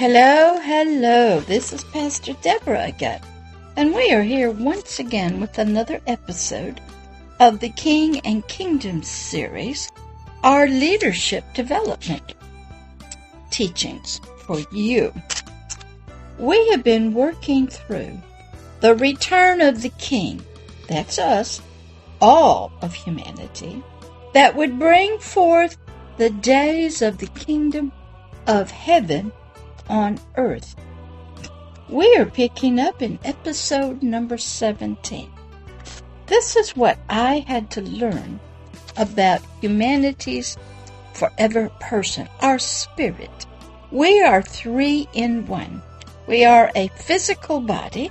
Hello, hello. This is Pastor Deborah again, and we are here once again with another episode of the King and Kingdom series, our leadership development teachings for you. We have been working through the return of the King, that's us, all of humanity, that would bring forth the days of the kingdom of heaven on earth. We are picking up in episode number 17. This is what I had to learn about humanity's forever person, our spirit. We are three in one. We are a physical body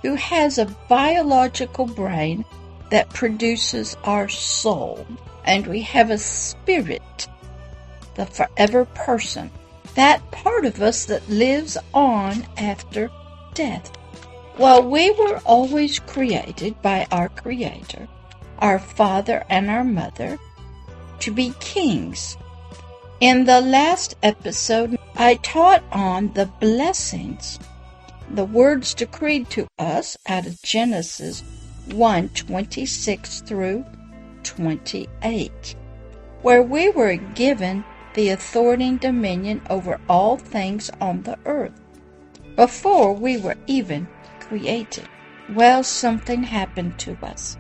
who has a biological brain that produces our soul. And we have a spirit, the forever person, that part of us that lives on after death. Well, we were always created by our Creator, our Father and our Mother, to be kings. In the last episode, I taught on the blessings, the words decreed to us out of Genesis 1:26 through 28, where we were given the authority and dominion over all things on the earth, before we were even created. Well, something happened to us.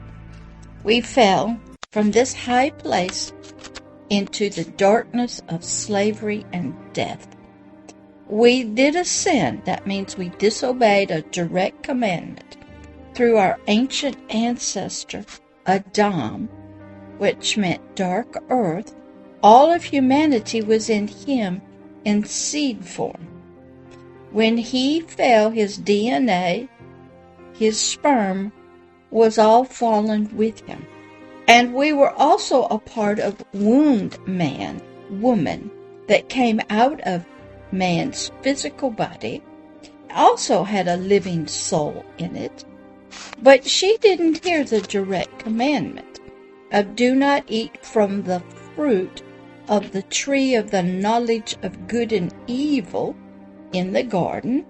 We fell from this high place into the darkness of slavery and death. We did a sin, that means we disobeyed a direct commandment through our ancient ancestor, Adam, which meant dark earth. All of humanity was in him in seed form. When he fell, his DNA, his sperm, was all fallen with him. And we were also a part of wound man, woman, that came out of man's physical body, also had a living soul in it. But she didn't hear the direct commandment of do not eat from the fruit of the tree of the knowledge of good and evil in the garden,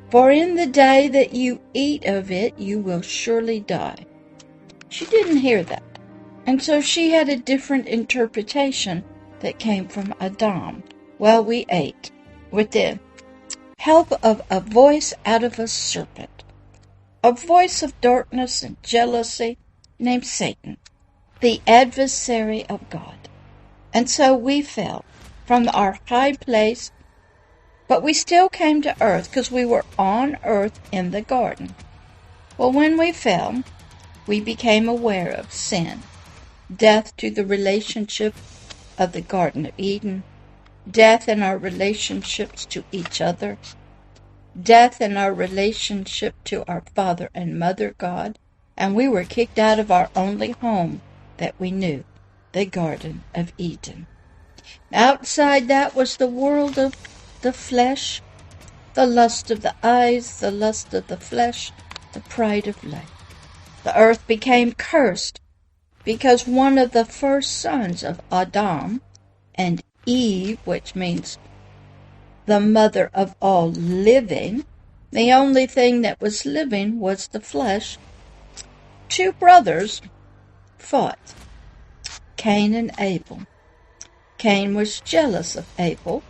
for in the day that you eat of it, you will surely die. She didn't hear that, and so she had a different interpretation that came from Adam. Well, we ate with the help of a voice out of a serpent, a voice of darkness and jealousy named Satan, the adversary of God. And so we fell from our high place, but we still came to earth because we were on earth in the garden. Well, when we fell, we became aware of sin, death to the relationship of the Garden of Eden, death in our relationships to each other, death in our relationship to our Father and Mother God, and we were kicked out of our only home that we knew, the Garden of Eden. Outside that was the world of the flesh, the lust of the eyes, the lust of the flesh, the pride of life. The earth became cursed because one of the first sons of Adam and Eve, which means the mother of all living, the only thing that was living was the flesh. Two brothers fought, Cain and Abel. Cain was jealous of Abel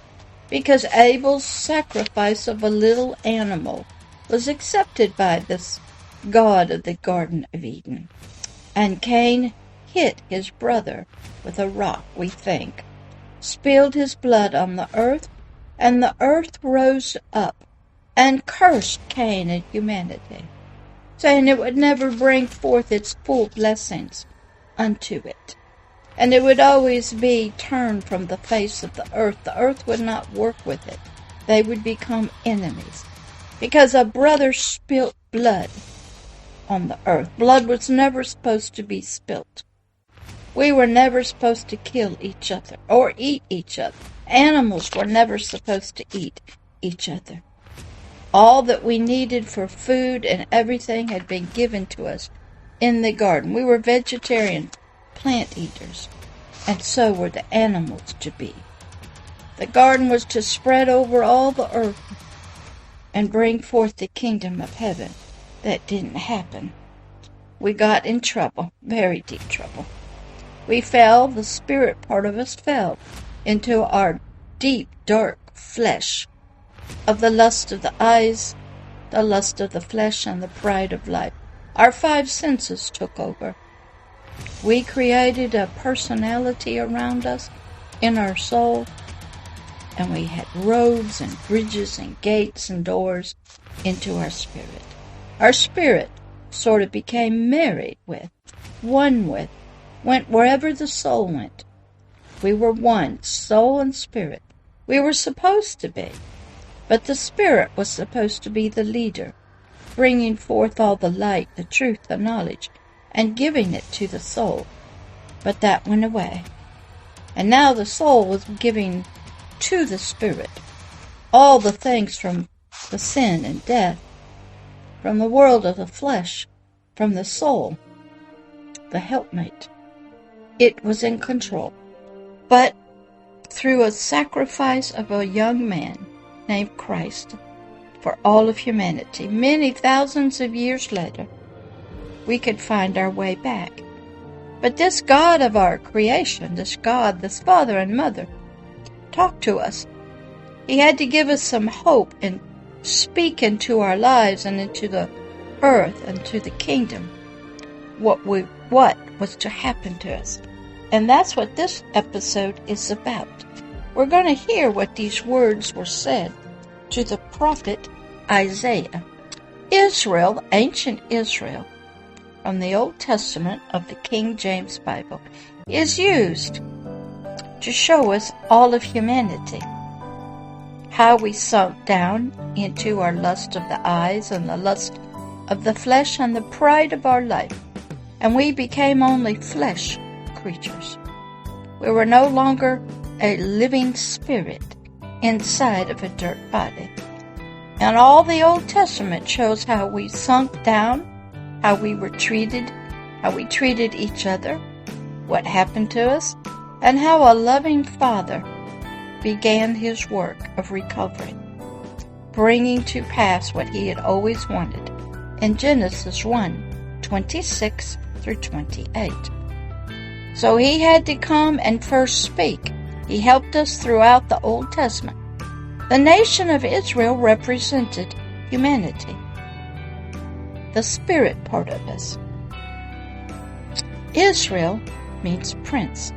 because Abel's sacrifice of a little animal was accepted by this God of the Garden of Eden. And Cain hit his brother with a rock, we think, spilled his blood on the earth, and the earth rose up and cursed Cain and humanity, saying it would never bring forth its full blessings unto it. And it would always be turned from the face of the earth. The earth would not work with it. They would become enemies. Because a brother spilt blood on the earth. Blood was never supposed to be spilt. We were never supposed to kill each other or eat each other. Animals were never supposed to eat each other. All that we needed for food and everything had been given to us in the garden. We were vegetarian plant eaters, and so were the animals to be. The garden was to spread over all the earth and bring forth the kingdom of heaven. That didn't happen. We got in trouble, very deep trouble. We fell, the spirit part of us fell into our deep, dark flesh of the lust of the eyes, the lust of the flesh, and the pride of life. Our 5 senses took over. We created a personality around us in our soul, and we had roads and bridges and gates and doors into our spirit. Our spirit sort of became married with, one with, went wherever the soul went. We were one, soul and spirit. We were supposed to be, but the spirit was supposed to be the leader, bringing forth all the light, the truth, the knowledge, and giving it to the soul. But that went away. And now the soul was giving to the spirit all the things from the sin and death, from the world of the flesh, from the soul, the helpmate. It was in control. But through a sacrifice of a young man named Christ for all of humanity, many thousands of years later, we could find our way back. But this God of our creation, this God, this Father and Mother, talked to us. He had to give us some hope and speak into our lives and into the earth and to the kingdom what was to happen to us. And that's what this episode is about. We're going to hear what these words were said to the prophet Isaiah. Israel, ancient Israel, from the Old Testament of the King James Bible, is used to show us all of humanity. How we sunk down into our lust of the eyes and the lust of the flesh and the pride of our life. And we became only flesh creatures. We were no longer a living spirit inside of a dirt body. And all the Old Testament shows how we sunk down, how we were treated, how we treated each other, what happened to us, and how a loving Father began his work of recovery, bringing to pass what he had always wanted in Genesis 1:26 through 28. So he had to come and first speak. He helped us throughout the Old Testament. The nation of Israel represented humanity, the spirit part of us. Israel means prince.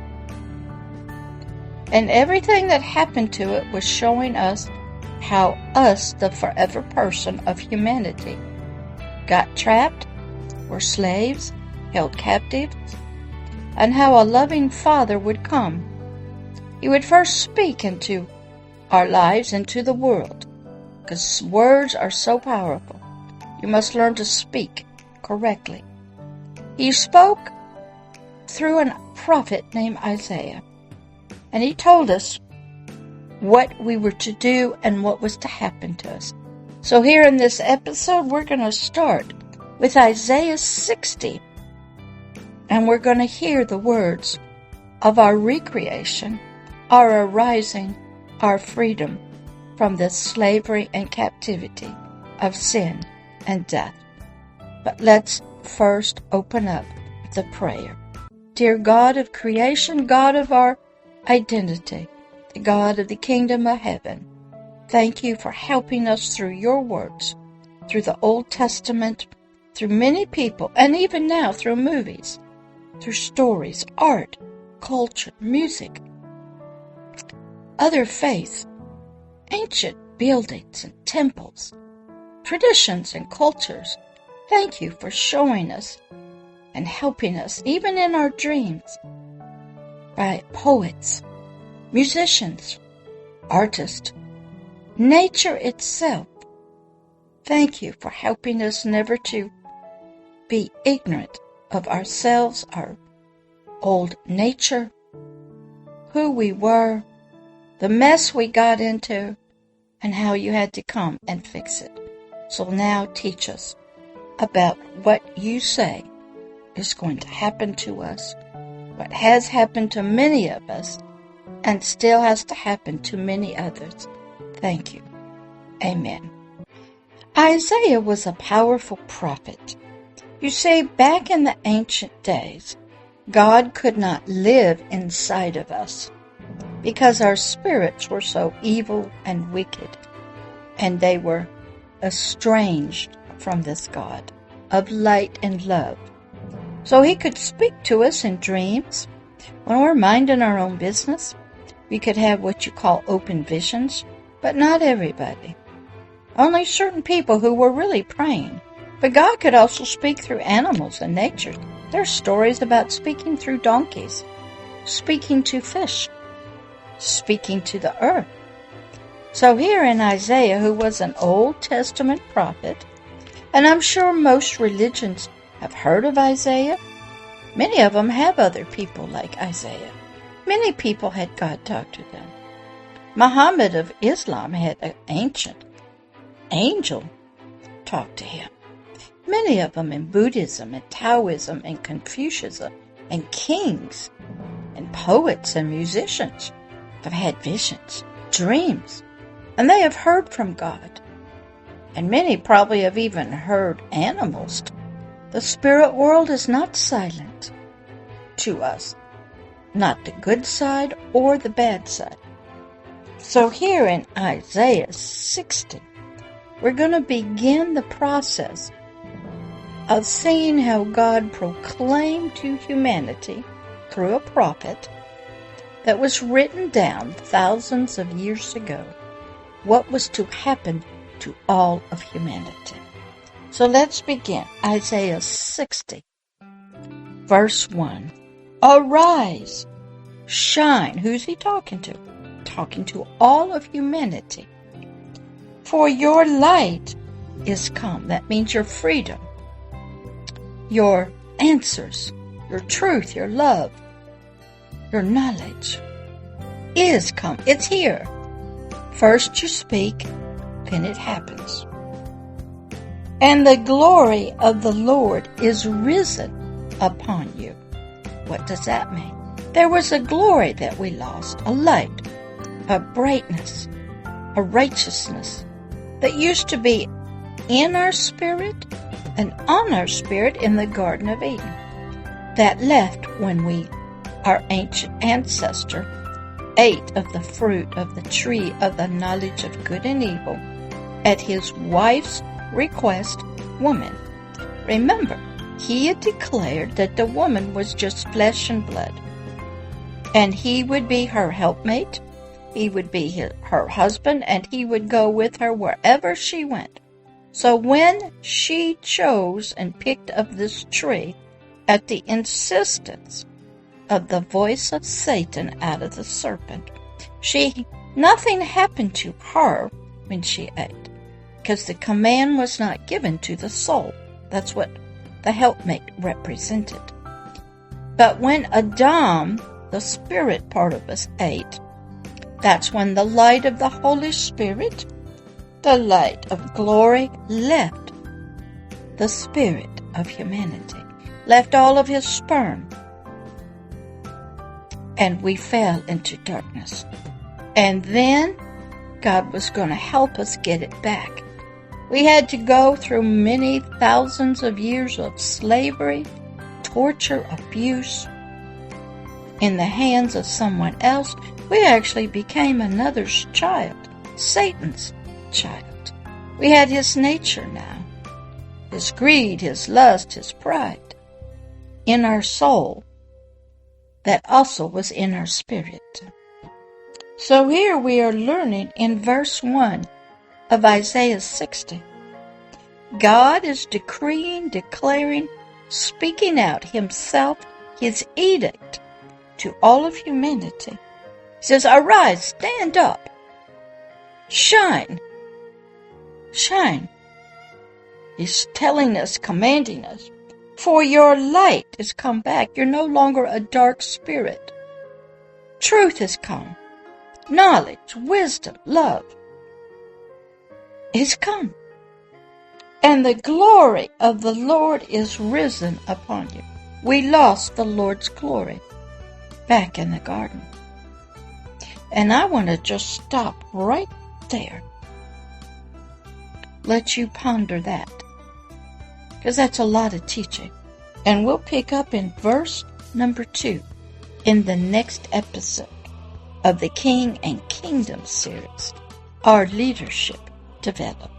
And everything that happened to it was showing us how us, the forever person of humanity, got trapped, were slaves, held captives, and how a loving Father would come. He would first speak into our lives, into the world, because words are so powerful. You must learn to speak correctly. He spoke through a prophet named Isaiah, and he told us what we were to do and what was to happen to us. So here in this episode, we're going to start with Isaiah 60, and we're going to hear the words of our recreation, our arising, our freedom from the slavery and captivity of sin and death. But let's first open up with a prayer. Dear God of creation, God of our identity, the God of the kingdom of heaven, thank you for helping us through your words, through the Old Testament, through many people, and even now through movies, through stories, art, culture, music, other faiths, ancient buildings and temples, traditions and cultures. Thank you for showing us and helping us, even in our dreams, by poets, musicians, artists, nature itself. Thank you for helping us never to be ignorant of ourselves, our old nature, who we were, the mess we got into, and how you had to come and fix it. So now teach us about what you say is going to happen to us, what has happened to many of us, and still has to happen to many others. Thank you. Amen. Isaiah was a powerful prophet. You see, back in the ancient days, God could not live inside of us because our spirits were so evil and wicked, and they were estranged from this God of light and love. So he could speak to us in dreams. When we're minding our own business, we could have what you call open visions, but not everybody. Only certain people who were really praying. But God could also speak through animals and nature. There are stories about speaking through donkeys, speaking to fish, speaking to the earth. So here in Isaiah, who was an Old Testament prophet, and I'm sure most religions have heard of Isaiah. Many of them have other people like Isaiah. Many people had God talk to them. Muhammad of Islam had an ancient angel talk to him. Many of them in Buddhism and Taoism and Confucianism and kings and poets and musicians have had visions, dreams, and they have heard from God. And many probably have even heard animals. The spirit world is not silent to us, not the good side or the bad side. So here in Isaiah 60, we're going to begin the process of seeing how God proclaimed to humanity through a prophet that was written down thousands of years ago what was to happen to all of humanity. So let's begin. Isaiah 60, verse 1. Arise, shine. Who's he talking to? Talking to all of humanity. For your light is come. That means your freedom, your answers, your truth, your love, your knowledge is come. It's here. First you speak, then it happens. And the glory of the Lord is risen upon you. What does that mean? There was a glory that we lost, a light, a brightness, a righteousness that used to be in our spirit and on our spirit in the Garden of Eden. That left when our ancient ancestor, ate of the fruit of the tree of the knowledge of good and evil at his wife's request, woman. Remember, he had declared that the woman was just flesh and blood, and he would be her helpmate, he would be her husband, and he would go with her wherever she went. So when she chose and picked of this tree at the insistence of the voice of Satan out of the serpent, nothing happened to her when she ate, because the command was not given to the soul. That's what the helpmate represented. But when Adam, the spirit part of us, ate, that's when the light of the Holy Spirit, the light of glory, left the spirit of humanity, left all of his sperm, and we fell into darkness. And then God was going to help us get it back. We had to go through many thousands of years of slavery, torture, abuse in the hands of someone else. We actually became another's child, Satan's child. We had his nature now, his greed, his lust, his pride in our soul that also was in our spirit. So here we are learning in verse 1 of Isaiah 60. God is decreeing, declaring, speaking out himself, his edict to all of humanity. He says, arise, stand up, shine, shine. He's telling us, commanding us, for your light is come back. You're no longer a dark spirit. Truth has come. Knowledge, wisdom, love is come. And the glory of the Lord is risen upon you. We lost the Lord's glory back in the garden. And I want to just stop right there. Let you ponder that. Because that's a lot of teaching. And we'll pick up in verse number 2 in the next episode of the King and Kingdom series, our leadership development.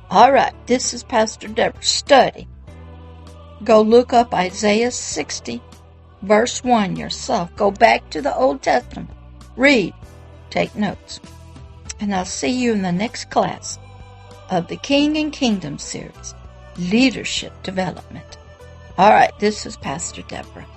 All right, this is Pastor Deborah. Study. Go look up Isaiah 60, verse 1 yourself. Go back to the Old Testament. Read. Take notes. And I'll see you in the next class of the King and Kingdom series, leadership development. All right, this is Pastor Deborah.